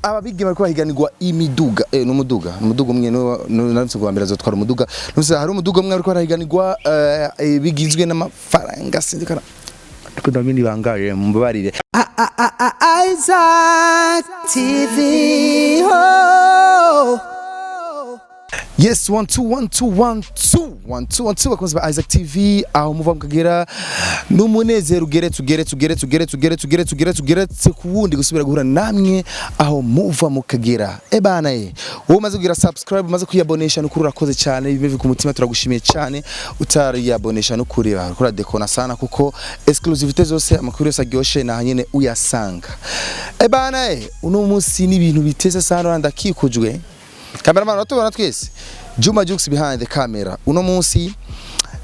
ababige bariko bahiganirwa imiduga n'umuduga umwe naranse kuambira zotwara umuduga nusa hari umuduga umwe ariko barahiganirwa bigizwe n'amafaranga sindikana ariko ndamini bangaye mumbabarire Isaac TV ho Yes, 12 bakunze ba Isaac TV aho muva mukagera n'umunezero ugeretse kuwundi gusubira guhura namwe aho muva mukagera ebana wowe umaze kugira subscribe umaze kuyabonesha nukuri urakoze cyane bive ku mutima turagushimiye cyane utariyabonesha nukuri bakora dekona sana kuko exclusivité zose amakuru yose agyoshe na nyene uyasanga ebana uno munsi n'ibintu biteze sana ndakikujwe Cameraman watubona twese Juma Jux behind the camera uno munsi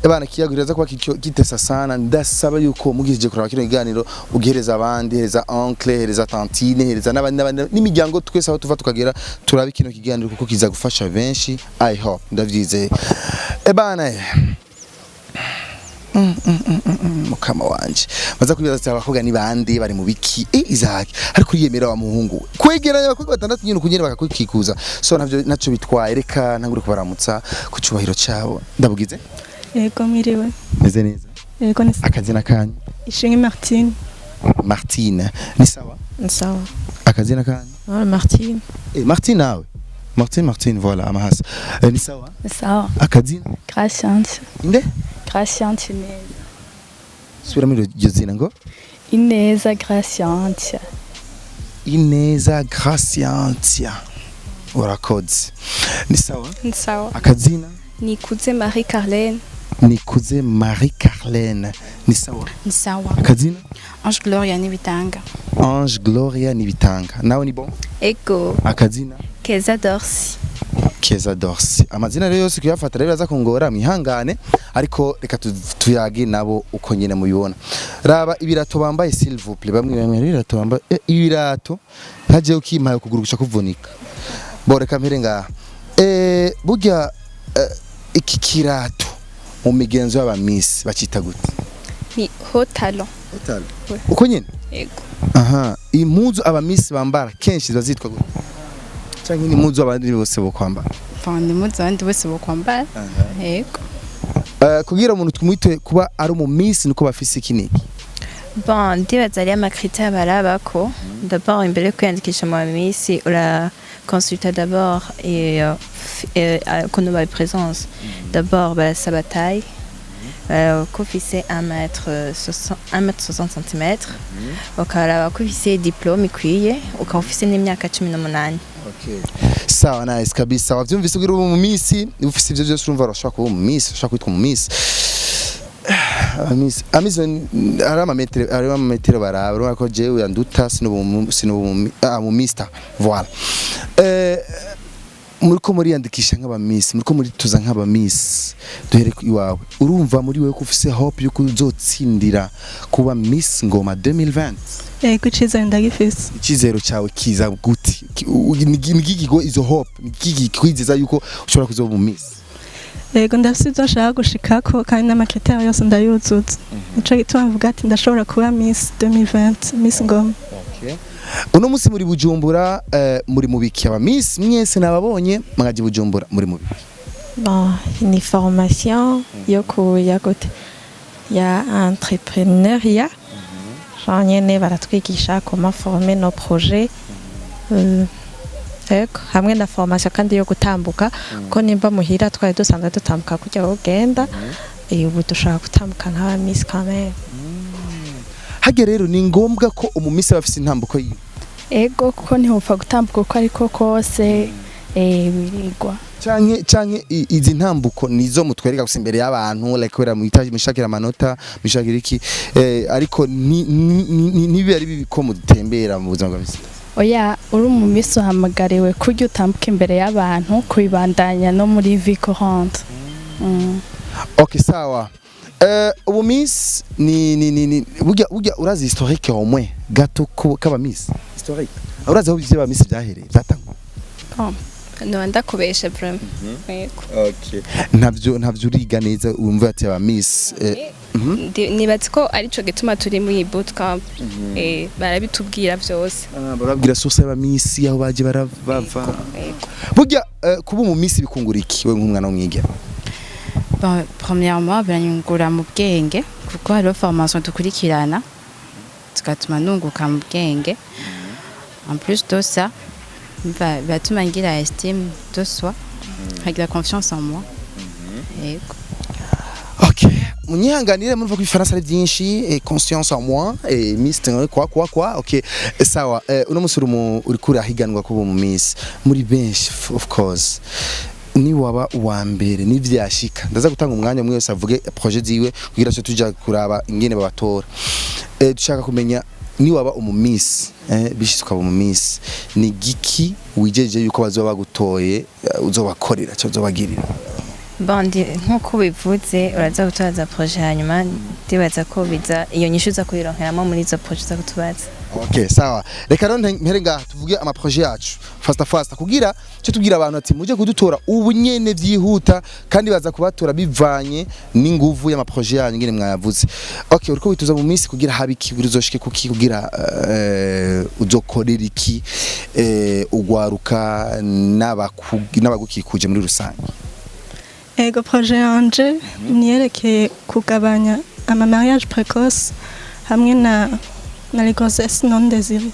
ebana ikiyago iraza kuba kitesa sana ndasaba yuko mugije kuraba kino kiganiro ugihereza abandi hereza oncle hereza tantine hereza n'abandi n'imiryango twese aho tuva tukagera turaba kino kiganiro kuko kiza gufasha benshi I hope ndavyize ebana mukama wanje maza kubibaza abakobwa ni bande bari mu biki Isaac ariko yemera wa muhungu kwegeranya abakobwa batandatu nyine kunyene bakakikikuza so navyo naco bitwaye reka ntangure kubaramutsa ku cyubahiro cyabo ndabugize yego miriwe meze neza yego neza akazina kanyu Ishimwe Martine ni sawa akazina kanyu Martine Martine nawe Martine voilà amahasa ni sawa akazina Graciante inde Graciante neza Subiramo iryo zina ngo Ineza Graciante urakoze ni sawa akazina Nikuze Marie Carlene ni sawa akazina Ange Gloria Nibitanga nawe ni bon ego akazina Keza Dorsi amazina rero yose kuyafata rero aza kongora mwihangane ariko reka tuyage nabo uko nyene mubibona raba ibirato bambaye s'il vous plaît bamwe ibirato bambaye ibirato ntaje ukimpaye kugurugusha kuvunika boreka mpere nga burya iki kirato mu migenzo y'aba miss bacita gute ni hotalo uko nyene yego aha impuzu aba miss bambara kenshi bazitwa gute cyangwa ni impuzu abandi bose bokwambara fandi impuzu abandi bose bokwambara yego kugira umuntu twumwite kuba ari mu miss nuko bafise ikiniki bon ndibaza ari amakritère barabako d'abord imbere yo kwiyandikisha mu miss ura consulter d'abord et qu'on ait présence d'abord barasaba taille kofise 1m60 cm ukaraba kofise diplôme ikwiye ukafise n'imyaka 18 Okay. Sawa nice kabisa. Wavyumvise kugira mu misi, ufise ivyo byose urumva urashaka kuba mu misi, urashaka kwitwa mu misi. Amazon arama metere baraba, urumva ko jewe yanduta sino mu mister. Voilà. Muriko muri yandikisha nk'aba miss, muriko muri tuza nk'aba miss. Duhere iwawe. Urumva muri wewe ko ufise hope yo kuzotsindira kuba Miss Ngoma 2020. Yego icizero ndagifise. Icizero cyawe kiza guti. Nigigigo izo hope, nigigikwiziza yuko ushobora kuzoba mu miss. Yego ndafise ivyo nshaka gushikako kandi n'amakritère yose ndayuzuza. Nico gituma mvuga ati ndashobora kuba Miss 2020, Miss Ngoma. Okay. Uno musi muri Bujumbura muri mubiki aba miss mwese nababonye mwaje Bujumbura muri mubiki. Bon, une formation yoko yagote ya entrepreneuriat. J'en baratwigisha comment former nos projets. Hamwe na formation kandi yo gutambuka ko nimba muhira twari dusanga dutambuka kujya ugenda ubu dushaka gutambuka nka miss quand même. Hage rero ni ngombwa ko umumisi bafise intambuko yiwe. Ego kuko ntihopfa gutambuka uko ariko kose birigwa. Canke izi ntambuko nizo mutwereka gusa imbere y'abantu like wera mushakira amanota mushakira iki ariko nibi ari biko mutembera mu buzima bw'abisi. Oya uri mu miso hamagariwe kujya utambuka imbere y'abantu kubandanya no muri vie courante. Okay sawa. Ubu miss ni burya urazi historique au moins gato kaba miss historique. Urazi aho byiba miss byahereye byatangwa. No ndakubesha vraiment. Okay. Ntavyo uriga neza umva ati aba miss nibaza ko arico gituma turi muri bootcamp barabitubwira byose barabwira source y'abamisi aho baje barava burya kuba mu misi bikungura iki we nk'umwana w'umwigeme premièrement biranyungura mu bwenge kuko hariho formation dukurikirana tugatuma nunguka mu bwenge en plus de ça biratuma ngira estime de soi nkagira confiance en moi yego. Ok, munyihanganire murumva ko ifaransa ari byinshi conscience en moi miss quoi ok sawa uno musuru uri kuri ahiganwa kuba mu miss muri benshi of course ni waba uwa mbere nivyashika ndaza gutanga umwanya umwe wese avuge projet ziwe kugira cyo tuja kuraba ingene babatora dushaka kumenya ni waba umumiss bishitwa mu miss ni giki wijeje yuko bazoba bagutoye uzobakorera cyo uzobagirira bandi nkuko bivuze uraza gutoza projet hanyuma ndibaza ko biza iyo nyishuza kuyironkeramo muri izo projet za kutubaza. Okay, sawa. Reka rero mpere ngaha tuvuge ama projet yacu fast kugira cyo tubwira abantu ati muje kudutora ubu nyene vyihuta kandi baza kubatora bivanye n'inguvu y'ama projet yanyu ngene mwayavuze. Okay, uriko wituza mu minsi kugira habiki uzoshike kuki kugira uzokorera iki ugwaruka n'abagukikuje muri rusange. Ego projet yanje niyerekeye kugabanya ama mariage précoce hamwe na les grossesses non désirées.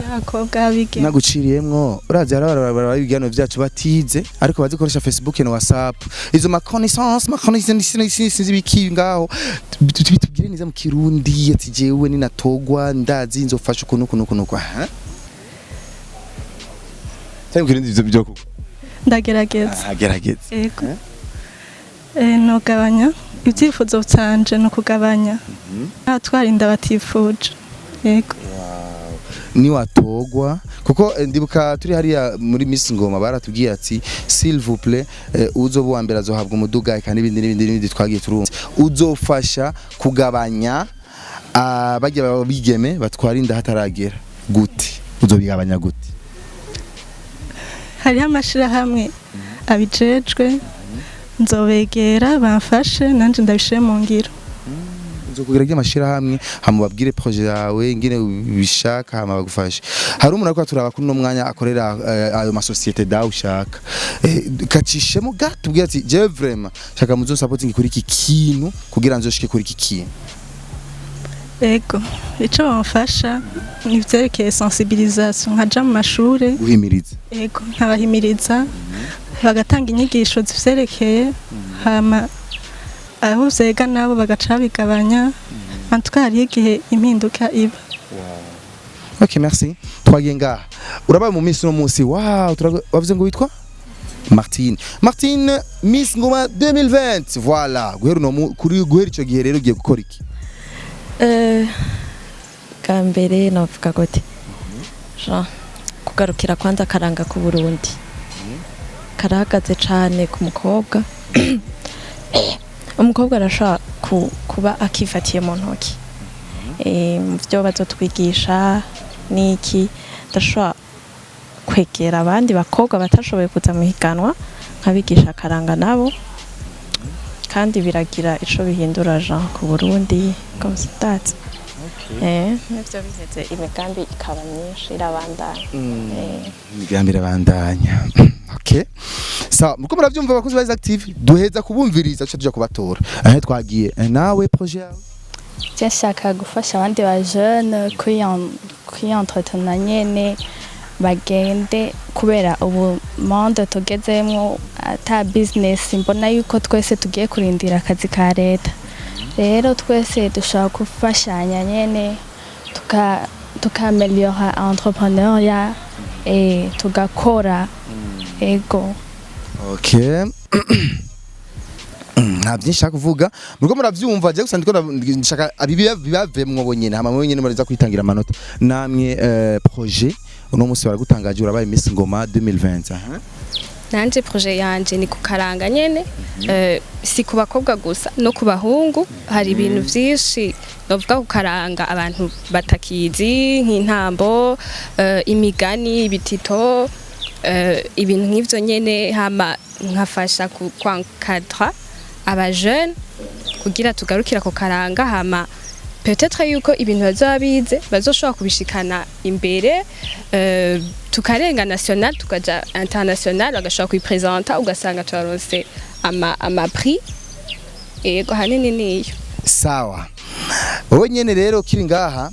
Abakobwa bige naguciriyemwo urazi barabara ibigano vyacu batize ariko bazikoresha Facebook na WhatsApp izo ma connaissance sinzi biki ngaho bitubwire neza mu Kirundi ati jewe ni natogwa ndazi nzofasha ukuntu aha cyangwa Kirundi ivyo byo ndagerageza gerageza yego nogabanya ibyifuzo byanje no kugabanya atwarinda batifuje yego ni watogwa kuko ndibuka turi hariya muri Miss Ngoma baratubwiye ati s'il vous plaît uzobo wa mbere azohabwa umuduga kandi ibindi twagiye turumva uzofasha kugabanya bajya bigeme batwarinda hataragera gute uzobigabanya gute hari amashira hamwe abijejwe nzobegera bamfashe nanje ndabishire mu ngiro kugira ry'amashira hamwe hamubabwire projet yawe ngene bishaka hama bagufashe hari umuntu ariko turaba kuri no mwanya akorera ayo ma societe da ushaka kacishemo gato ubwira ati je vraiment shaka muzo supporting kuri iki kintu kugira nzoshike kuri iki kintu ego ico bamfasha ni vyerekeye sensibilisation nkaja mu mashure guhimiriza ego nkabahimiriza bagatanga inyigisho zivyerekeye hama aho zega nabo bagaca bigabanya antwari igihe impinduka iba. Okay, merci. Twagiye ngaha urabaye mu minsi no munsi wow wavuze ngo witwa Martine Miss Ngoma 2020 voilà guhera no kuri guhera ico gihe rero ugiye gukora iki kambere novuga gute Jean kugarukira kwanza karanga ku Burundi karahagaze cyane ku mukobwa umukobwa arashaka kuba akifatiye mu ntoki mu byo bazotwigisha niki ndashaka kwegera abandi bakobwa batashoboye kuza mu higanwa nkabigisha karanga nabo kandi biragira ico bihindura Jean ku Burundi comme ça nivyo biheze imigambi ikaba myinshi irabandanya imigambi irabandanya okay sawa muko muravyumva abakozi ba active duheza kubumviriza cyo tuja kubatora twagiye nawe projet yawe cyashaka gufasha abandi ba jeune kwientretenir nyene bagende kubera ubu monde tugezemwo ata business mbona yuko twese tugiye kurindira akazi ka leta rero twese dushaka gufashanya nyene tukameliora entrepreneuriat tugakora ego okay nta byinshi nshaka kuvuga muko muravyumva je gusa ndiko ndashaka bibavemwo bonyene hama bonyene muriza kwitangira amanota namwe projet uno musi baragutangaje urabaye Miss Ngoma 2020 nanje projet yanje ni kukaranga nyene si ku bakobwa gusa no ku bahungu hari ibintu vyinshi novuga kukaranga abantu batakizi nk'intambo imigani ibitito ibintu nk'ivyo nyene hama nkafasha kwankadra aba jeune kugira tugarukira ko karanga hama peut-être yuko ibintu bazabize bazoshobora kubishikana imbere tukarenga national tukaja international agashobora kuyipresenta ugasanga twaronse ama prix ego hanini niyo sawa wowe nyene rero kiri ngaha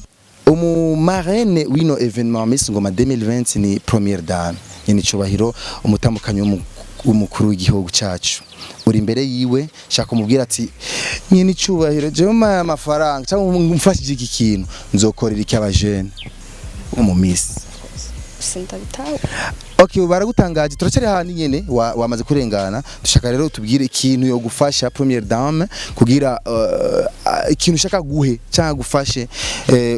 umu marraine wino evenement Miss Ngoma 2020 ni première dame nyene cubahiro umutamukanyo w'umukuru w'igihugu cyacu uri imbere yiwe shaka kumubwira ati nyene cubahiro je amafaranga cyangwa umfashije iki kintu nzokorera iki abajene umu Miss sindabitaho. Okay, baragutangaje turacari handi nyene wamaze kurengana dushaka rero tubwire ikintu yo gufasha première dame kugira ikintu shaka guhe cyangwa gufashe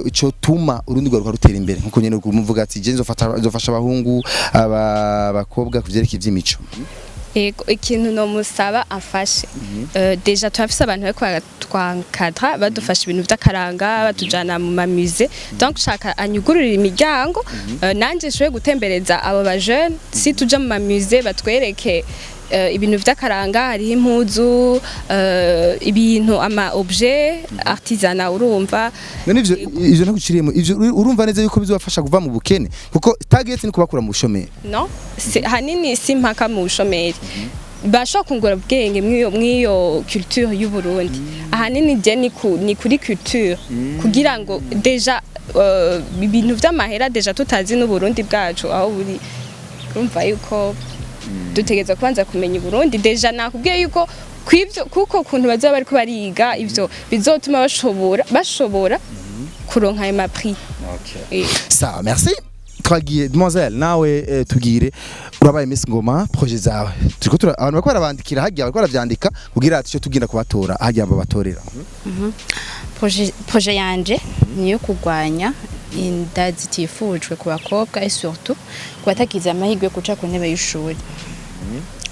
ico tuma urundi rwaruka rutera imbere nkuko nyene kumuvuga ati je nzofasha abahungu abakobwa kuvyereka ivy'imico. Ego ikintu no musaba afashe deja twafise abantu bariko twankadra badufasha ibintu vy'akaranga batujana mu mamusée donc shaka anyugururira imiryango nanje shoye gutembereza abo ba jeune si tuja mu mamusée batwereke ibintu vy'akaranga hari impuzu ibintu ama objet artisanat urumva none ivyo naguciriyemo ivyo urumva neza yuko bizobafasha kuva mu bukene kuko target ni kubakura mu bushomeri no hanini simpaka mu bushomeri basho kungura ubwenge mwiyo culture y'u Burundi ahanini je ni kuri culture kugira ngo deja ibintu vy'amahera deja tutazi n'u Burundi bwacu aho buri urumva yuko dutegeza kubanza kumenya Burundi deja nakubwiye yuko kwivyo kuko kuntu bazaba bariko bariga ivyo bizotuma bashobora kuronka ayo mapri. Okay. Sawa, merci. Twagiye demoiselle nawe tugire urabaye Miss Ngoma projet zawe turiko abantu bako barabandikira hagiye bako baravyandika kugira ati cyo tugenda kubatora hagiye babatorera. Projet yanje niyo kugwanya inda zitifujwe ku bakobwa et surtout kubatakiza amahirwe kuca ku ntebe y'ishuri.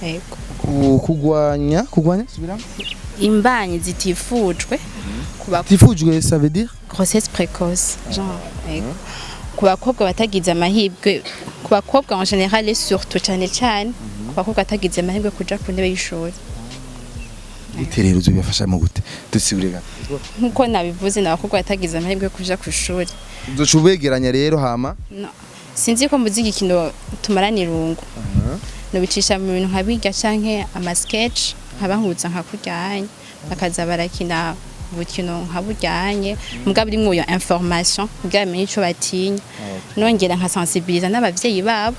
Ego kugwanya subira imbanyi zitifujwe ku batifujwe ça veut dire grossesse précoce genre ego ku bakobwa batagize amahirwe ku bakobwa en général et surtout cyane ku bakobwa batagize amahirwe kuja ku ntebe y'ishuri. Iterero zubafasha mu gute dusubire gato nkuko nabivuze n'abakobwa batagize amahirwe kuja ku ishuri ducubegeranya rero hama no sinzi ko muziki kino tumarana irungu no bicisha mu bintu nkabiga canke ama sketch nkabahuza nka kuryanye bakaza barakina bukino nkaburyanye mugabo rimwe yo information bwamenye ico batinya nongera nka sensibiliser n'abavyeyi babo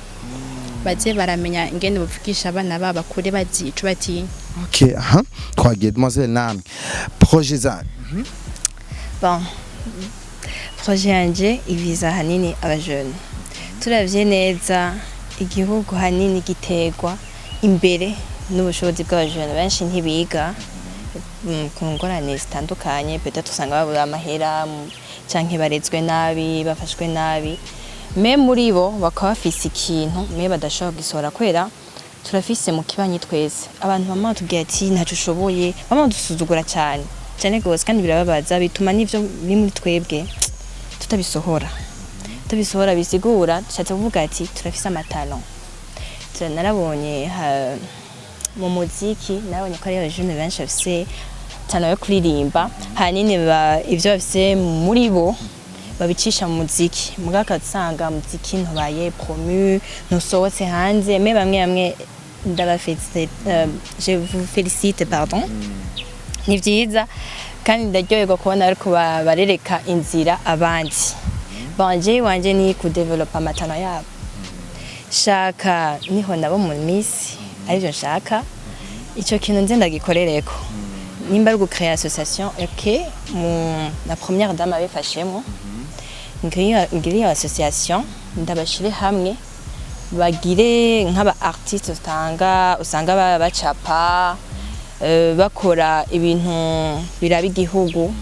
baze baramenya ingene buvugisha abana baba kure bazi ico batinya. Okay, aha twagiye demoiselle namwe projet za bon projet yanje ibiza hanini abajene turavye neza igihugu hanini gitegwa imbere n'ubushobozi bw'abajene benshi ntibiga ku ngorane zitandukanye peut-être usanga babura amahera canke barezwe nabi bafashwe nabi me muri bo bakaba bafise ikintu me badashobora gisora kwera turafise mu kibanyi twese abantu bamwe batubwiye ati ntaco ushoboye bamwe dusuzugura cyane gose kandi birababaza bituma n'ivyo biri muri twebwe tutabisohora bisigura tushatse kuvuga ati turafise amatalo narabonye mu muziki nabonye ko ari abajene benshi bafise tano yo kuririmba hanini ivyo bafise muri bo babicisha mu muziki mugaka tsanga muziki ntobaye promu ntusohotse hanze me bamwe je vous félicite pardon ni vyiza kandi ndaryoherwa kubona ariko barereka inzira abandi banje wanje ni ku develop amatano yabo shaka niho nabo mu misi arivyo nshaka ico kintu nze ndagikorereko nimba ari créer association OK la première dame avait fashemo ngiri association ndabashire hamwe bagire nk'aba artiste usanga bacapa bakora ibintu birabi igihugu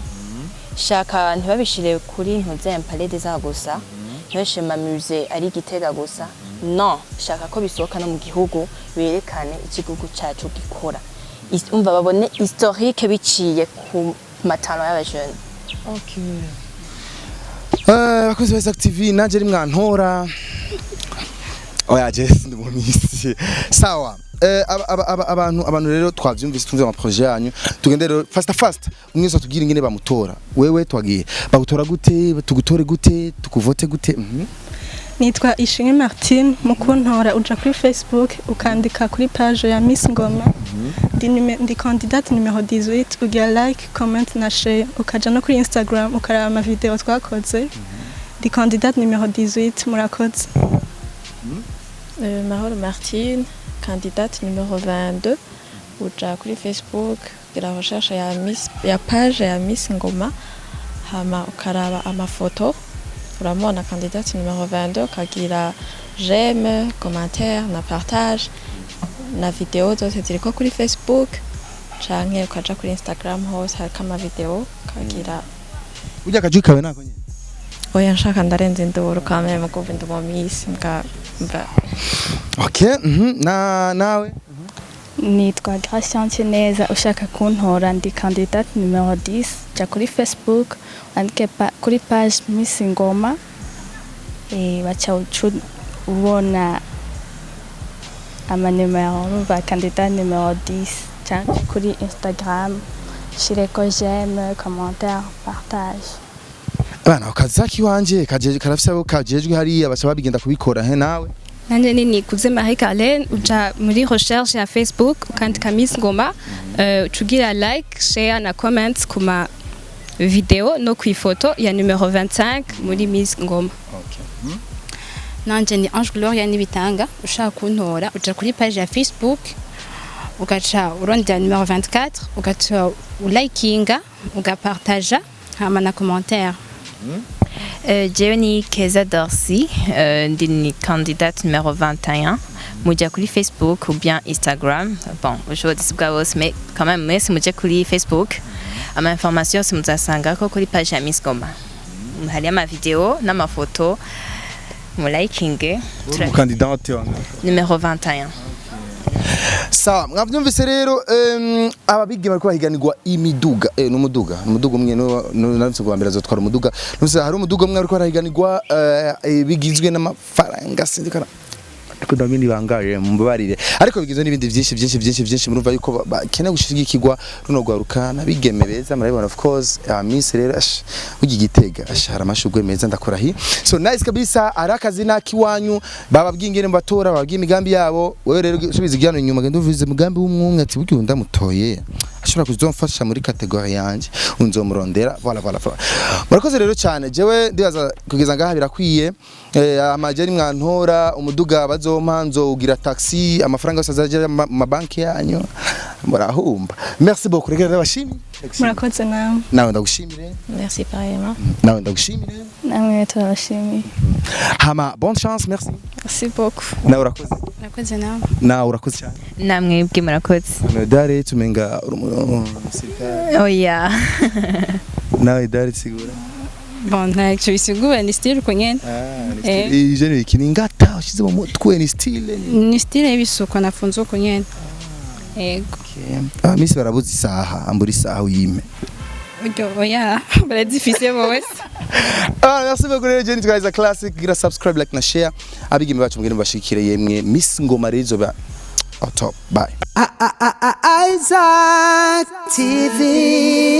shaka ntibabishire kuri ntuze Palais des Arts gusa ntibashima musée ari Gitega gusa non shaka ko bisohoka no mu gihugu berekane ikigugu cyacu gikora umva babone historique biciye ku matano y'abajene. Okay. Bakozi ba TV nanje ari mwantora oya je ndi mu misi sawa abantu rero twavyumvise tumve ama projet yanyu tugende rero fast umwese atubwira ingene bamutora wewe twagiye bagutora gute tugutore gute tukuvote gute nitwa Ishimwe Martine mu kuntora uja kuri Facebook ukandika kuri page ya Miss Ngoma ndi candidate numero 18 ugira like comment na share ukaja no kuri Instagram ukaraba ama video twakoze ndi candidate numero 18 murakoze Mahoro Martine candidate numero 22 uja kuri Facebook gira recherche ya page ya Miss Ngoma hama ukaraba amafoto uramona candidate numero 22 ukagira j'aime commentaire na partage na video zose ziriko kuri Facebook canke ukaja kuri Instagram hose hariko ama video ukagira ujya kajukawe nako nyine oya nshaka ndarenze induru kamere mu kuvinda mu Miss mbwa okay nawe nitwa Graciante neza ushaka kuntora ndi candidate numero 10 ja kuri Facebook andike kuri page Miss Ngoma bacha ubona amanimero ba candidate numero 10 cyangwa kuri Instagram shireko j'aime commentaire partage bana kazaki wanje karafise abo kajejwe hariya bacha babigenda kubikora he nawe nanje nini kuze Marie Carlene uja muri recherche ya Facebook ukandika Miss Ngoma tugira like share na comments kuma video no kwifoto ya numero 25 muri Miss Ngoma okay. Nanje ni Ange Gloria Nibitanga ushaka kuntora uja kuri page ya Facebook ugaca urondera numero 24 ugaca ulikinga ugapartager hama na commentaire jewe ni Keza Dorsi ndi ni candidate numero 21 mujya kuri Facebook ou bien Instagram bon aujourd'hui c'est pas aussi mais quand même mais mujya kuri Facebook ama information si muzasanga ko kuri page ya Miss Ngoma hari ama video n'amafoto mu likinge candidate wanga numero 21 sawa mwavyumvise rero ababigeme bariko bahiganirwa imiduga n'umuduga umwe naritse kubambira azotwara umuduga nuse hari umuduga umwe ariko arahiganirwa bigizwe n'amafaranga sindikana ariko ndamini bangaje mumbabarire ariko bigizwe n'ibindi byinshi murumva yuko bakene gushigikirwa runo gwarukana bigeme beza murabibona of course Miss rero ugi gitega ashara amashugwe meza ndakora hi so nice kabisa arakazi nakiwanyu bababwiye ingene mbatora bababwiye imigambi yabo wewe rero subiza igano inyuma gendo uvuze umugambi w'umwumwe ati buryo ndamutoye ashobora kuzomfasha muri category yanje unzomurondera voilà murakoze rero cyane jewe ndibaza kugeza ngaha birakwiye amajeri mwantora umuduga bazompanzo ugira taxi amafaranga yose azaje mu banki yanyu murahumba merci beaucoup rega ndabashimye murakoze nawe ndagushimire merci pareillement nawe ndagushimire namwe turabashimiye hama bonne chance merci beaucoup nawe urakoze nawe urakoze cyane namwe bwe murakoze dare tumenga oya nawe dare sigura bon ntacyo bisigura ni style uko nyene ije ni ikini ngata ushize mu mutwe ni style y'ibisuko nafunze uko nyene yego Miss barabuze isaha ambura isaha uyime oya baradifise bose merci beaucoup rero Jenny twaza classic gira subscribe like na share abigime bacu mugende bashikire yemwe Miss Ngoma rezo ba top bye Isaac TV